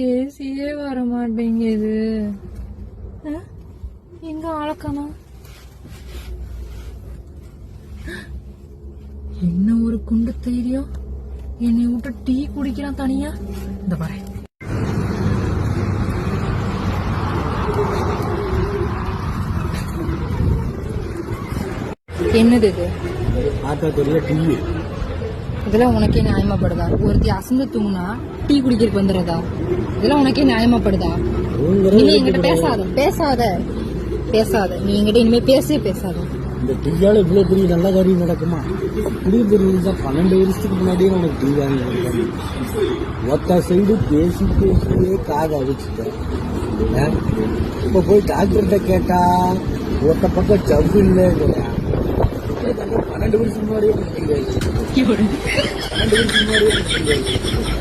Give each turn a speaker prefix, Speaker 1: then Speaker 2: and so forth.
Speaker 1: ஏசியே வர மாட்டேங்குது. எங்க ஆளக்கணும்? என்ன ஒரு குண்டு தைரியம்! என்னை விட்டு டீ குடிக்கிறான் தனியா. இந்த பாரு, என்னது இது? இதெல்லாம் உனக்கே நியாயமாப்படுதா? ஒருத்தி அசந்து தூங்குனா டீ குடிக்கிறதுக்கு வந்துடுறதா? இதெல்லாம் உனக்கே நியாயமாப்படுதா? நீ என்கிட்ட பேசாத. நீ என்கிட்ட இனிமே பேசாத.
Speaker 2: இந்த டீயால இவ்வளவு பெரிய நல்ல காரியம் நடக்குமா? குடியிருந்தா 12 வருஷத்துக்கு முன்னாடியே உனக்கு டீ வாங்கி கொடுத்தாங்க. ஒத்த சைடு பேசியே காதை அடிச்சுட்டேன். இப்ப போய் டாக்டர்கிட்ட கேட்டா ஒத்த பக்கம் ஜவ்வு இல்லைங்கிற. 12 வருஷம் முன்னாடியே 12 வருஷம் முன்னாடியே